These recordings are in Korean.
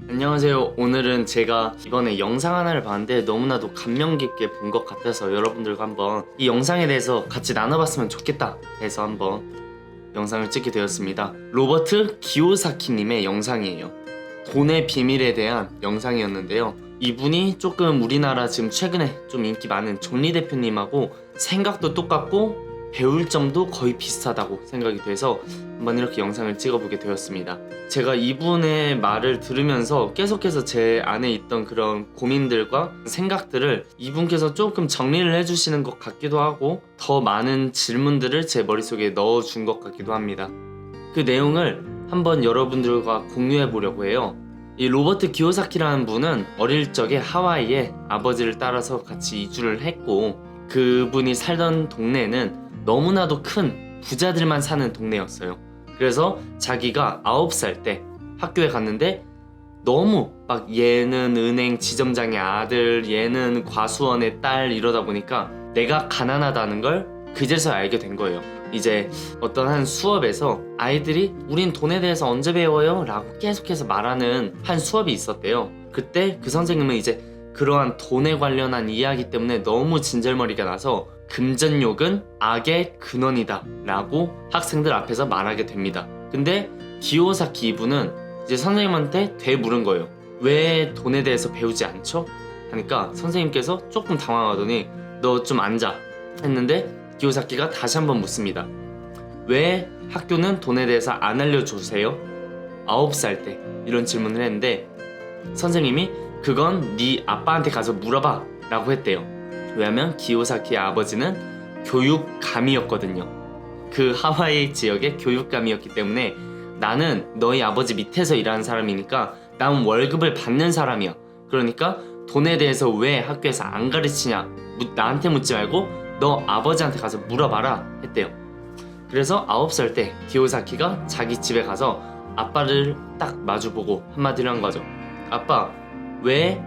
안녕하세요. 오늘은 제가 이번에 영상 하나를 봤는데 너무나도 감명 깊게 본 것 같아서 여러분들과 한번 이 영상에 대해서 같이 나눠봤으면 좋겠다 해서 한번 영상을 찍게 되었습니다. 로버트 기요사키님의 영상이에요. 돈의 비밀에 대한 영상이었는데요. 이분이 조금 우리나라 지금 최근에 좀 인기 많은 존리 대표님하고 생각도 똑같고 배울 점도 거의 비슷하다고 생각이 돼서 한번 이렇게 영상을 찍어보게 되었습니다. 제가 이분의 말을 들으면서 계속해서 제 안에 있던 그런 고민들과 생각들을 이분께서 조금 정리를 해주시는 것 같기도 하고 더 많은 질문들을 제 머릿속에 넣어준 것 같기도 합니다. 그 내용을 한번 여러분들과 공유해 보려고 해요. 이 로버트 기요사키라는 분은 어릴 적에 하와이에 아버지를 따라서 같이 이주를 했고 그분이 살던 동네는 너무나도 큰 부자들만 사는 동네였어요. 그래서 자기가 9살 때 학교에 갔는데 너무 막 얘는 은행 지점장의 아들, 얘는 과수원의 딸 이러다 보니까 내가 가난하다는 걸 그제서야 알게 된 거예요. 이제 어떤 한 수업에서 아이들이 우린 돈에 대해서 언제 배워요? 라고 계속해서 말하는 한 수업이 있었대요. 그때 그 선생님은 이제 그러한 돈에 관련한 이야기 때문에 너무 진절머리가 나서 금전욕은 악의 근원이다 라고 학생들 앞에서 말하게 됩니다. 근데 기요사키 이분은 이제 선생님한테 되물은 거예요. 왜 돈에 대해서 배우지 않죠? 하니까 선생님께서 조금 당황하더니 너 좀 앉아 했는데 기요사키가 다시 한번 묻습니다. 왜 학교는 돈에 대해서 안 알려주세요? 9살 때 이런 질문을 했는데 선생님이 그건 네 아빠한테 가서 물어봐 라고 했대요. 왜냐면 기요사키의 아버지는 교육감이었거든요. 그 하와이 지역의 교육감이었기 때문에 나는 너희 아버지 밑에서 일하는 사람이니까 난 월급을 받는 사람이야. 그러니까 돈에 대해서 왜 학교에서 안 가르치냐 나한테 묻지 말고 너 아버지한테 가서 물어봐라 했대요. 그래서 9살 때 기요사키가 자기 집에 가서 아빠를 딱 마주보고 한마디를 한 거죠. 아빠, 왜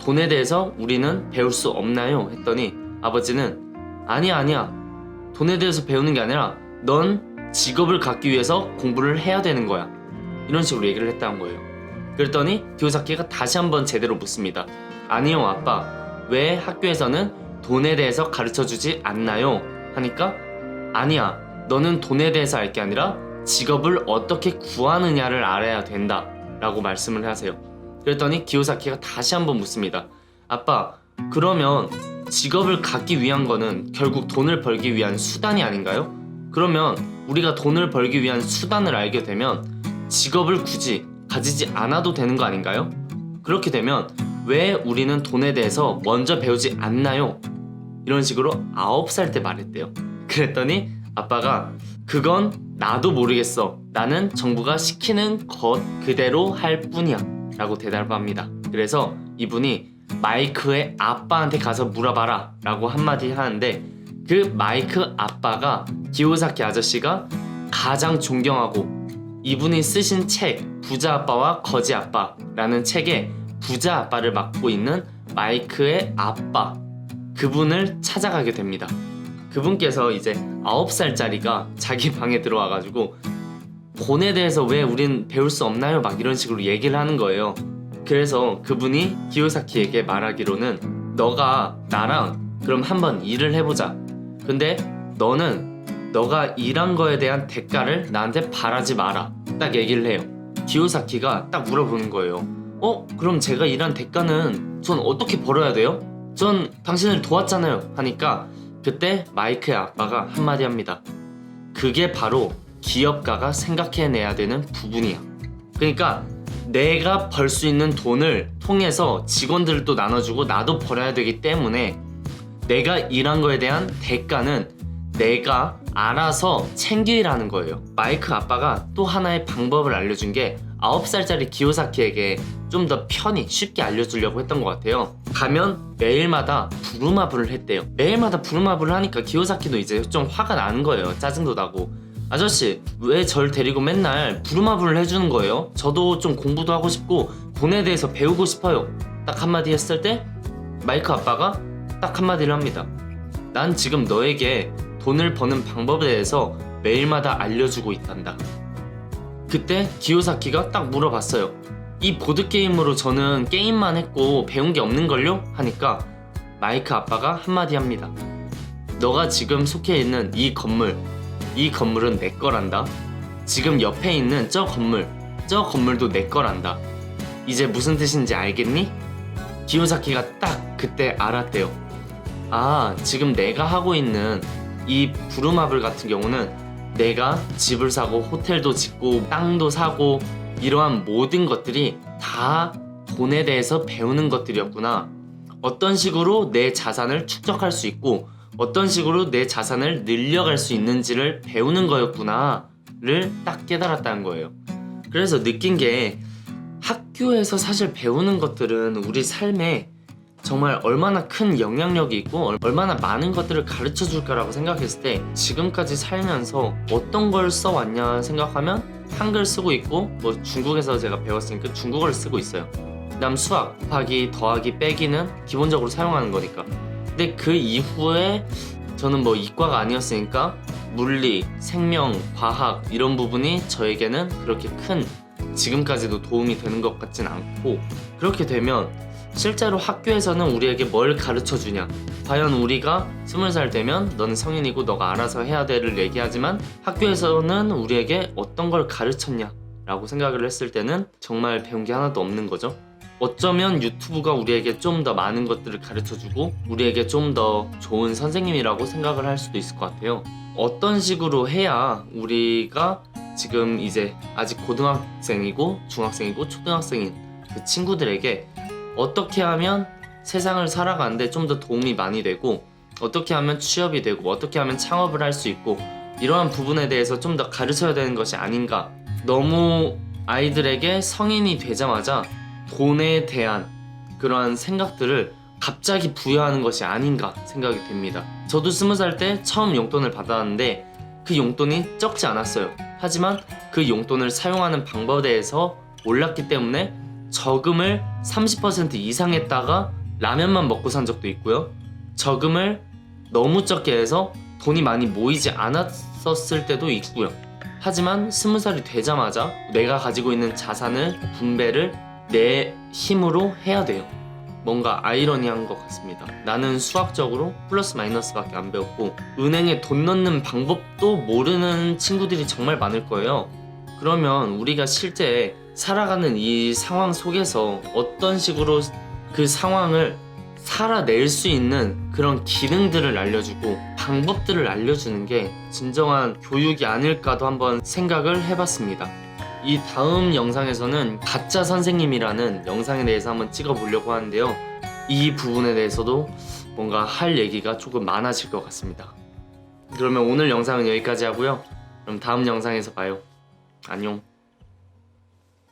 돈에 대해서 우리는 배울 수 없나요? 했더니 아버지는 아니야 돈에 대해서 배우는 게 아니라 넌 직업을 갖기 위해서 공부를 해야 되는 거야 이런 식으로 얘기를 했다는 거예요. 그랬더니 기요사키가 다시 한번 제대로 묻습니다. 아니요 아빠, 왜 학교에서는 돈에 대해서 가르쳐주지 않나요? 하니까 아니야, 너는 돈에 대해서 알 게 아니라 직업을 어떻게 구하느냐를 알아야 된다 라고 말씀을 하세요. 그랬더니 기요사키가 다시 한번 묻습니다. 아빠, 그러면 직업을 갖기 위한 거는 결국 돈을 벌기 위한 수단이 아닌가요? 그러면 우리가 돈을 벌기 위한 수단을 알게 되면 직업을 굳이 가지지 않아도 되는 거 아닌가요? 그렇게 되면 왜 우리는 돈에 대해서 먼저 배우지 않나요? 이런 식으로 9살 때 말했대요. 그랬더니 아빠가 그건 나도 모르겠어. 나는 정부가 시키는 것 그대로 할 뿐이야 라고 대답합니다. 그래서 이분이 마이크의 아빠한테 가서 물어봐라 라고 한마디 하는데 그 마이크 아빠가 기요사키 아저씨가 가장 존경하고 이분이 쓰신 책 부자 아빠와 거지 아빠라는 책에 부자 아빠를 맡고 있는 마이크의 아빠 그분을 찾아가게 됩니다. 그분께서 이제 9살짜리가 자기 방에 들어와가지고 돈에 대해서 왜 우린 배울 수 없나요? 막 이런 식으로 얘기를 하는 거예요. 그래서 그분이 기요사키에게 말하기로는 너가 나랑 그럼 한번 일을 해보자. 근데 너는 너가 일한 거에 대한 대가를 나한테 바라지 마라. 딱 얘기를 해요. 기요사키가 딱 물어보는 거예요. 그럼 제가 일한 대가는 전 어떻게 벌어야 돼요? 전 당신을 도왔잖아요. 하니까 그때 마이크의 아빠가 한마디 합니다. 그게 바로 기업가가 생각해내야 되는 부분이야. 그러니까 내가 벌 수 있는 돈을 통해서 직원들을 또 나눠주고 나도 벌어야 되기 때문에 내가 일한 거에 대한 대가는 내가 알아서 챙기라는 거예요. 마이크 아빠가 또 하나의 방법을 알려준 게 9살짜리 기요사키에게 좀 더 편히 쉽게 알려주려고 했던 것 같아요. 가면 매일마다 부루마블을 했대요. 매일마다 부루마블을 하니까 기요사키도 이제 좀 화가 나는 거예요. 짜증도 나고 아저씨 왜 절 데리고 맨날 부루마블을 해주는 거예요? 저도 좀 공부도 하고 싶고 돈에 대해서 배우고 싶어요. 딱 한마디 했을 때 마이크 아빠가 딱 한마디를 합니다. 난 지금 너에게 돈을 버는 방법에 대해서 매일마다 알려주고 있단다. 그때 기요사키가 딱 물어봤어요. 이 보드게임으로 저는 게임만 했고 배운 게 없는걸요? 하니까 마이크 아빠가 한마디 합니다. 너가 지금 속해 있는 이 건물은 내 거란다. 지금 옆에 있는 저 건물도 내 거란다. 이제 무슨 뜻인지 알겠니? 기요사키가 딱 그때 알았대요. 아, 지금 내가 하고 있는 이 부루마블 같은 경우는 내가 집을 사고 호텔도 짓고 땅도 사고 이러한 모든 것들이 다 돈에 대해서 배우는 것들이었구나. 어떤 식으로 내 자산을 축적할 수 있고 어떤 식으로 내 자산을 늘려갈 수 있는지를 배우는 거였구나를 딱 깨달았다는 거예요. 그래서 느낀 게 학교에서 사실 배우는 것들은 우리 삶에 정말 얼마나 큰 영향력이 있고 얼마나 많은 것들을 가르쳐 줄까라고 생각했을 때 지금까지 살면서 어떤 걸 써왔냐 생각하면 한글 쓰고 있고 뭐 중국에서 제가 배웠으니까 중국어를 쓰고 있어요. 그다음 수학, 곱하기, 더하기, 빼기는 기본적으로 사용하는 거니까. 근데 그 이후에 저는 뭐 이과가 아니었으니까 물리, 생명, 과학 이런 부분이 저에게는 그렇게 큰 지금까지도 도움이 되는 것 같진 않고 그렇게 되면 실제로 학교에서는 우리에게 뭘 가르쳐 주냐 과연 우리가 20살 되면 너는 성인이고 너가 알아서 해야 돼를 얘기하지만 학교에서는 우리에게 어떤 걸 가르쳤냐 라고 생각을 했을 때는 정말 배운 게 하나도 없는 거죠. 어쩌면 유튜브가 우리에게 좀 더 많은 것들을 가르쳐주고 우리에게 좀 더 좋은 선생님이라고 생각을 할 수도 있을 것 같아요. 어떤 식으로 해야 우리가 지금 이제 아직 고등학생이고 중학생이고 초등학생인 그 친구들에게 어떻게 하면 세상을 살아가는데 좀 더 도움이 많이 되고 어떻게 하면 취업이 되고 어떻게 하면 창업을 할 수 있고 이러한 부분에 대해서 좀 더 가르쳐야 되는 것이 아닌가. 너무 아이들에게 성인이 되자마자 돈에 대한 그러한 생각들을 갑자기 부여하는 것이 아닌가 생각이 됩니다. 저도 20살 때 처음 용돈을 받았는데 그 용돈이 적지 않았어요. 하지만 그 용돈을 사용하는 방법에 대해서 몰랐기 때문에 저금을 30% 이상 했다가 라면만 먹고 산 적도 있고요. 저금을 너무 적게 해서 돈이 많이 모이지 않았었을 때도 있고요. 하지만 20살이 되자마자 내가 가지고 있는 자산을 분배를 내 힘으로 해야 돼요. 뭔가 아이러니한 것 같습니다. 나는 수학적으로 플러스 마이너스밖에 안 배웠고 은행에 돈 넣는 방법도 모르는 친구들이 정말 많을 거예요. 그러면 우리가 실제 살아가는 이 상황 속에서 어떤 식으로 그 상황을 살아낼 수 있는 그런 기능들을 알려주고 방법들을 알려주는 게 진정한 교육이 아닐까도 한번 생각을 해봤습니다. 이 다음 영상에서는 가짜 선생님이라는 영상에 대해서 한번 찍어보려고 하는데요. 이 부분에 대해서도 뭔가 할 얘기가 조금 많아질 것 같습니다. 그러면 오늘 영상은 여기까지 하고요. 그럼 다음 영상에서 봐요. 안녕.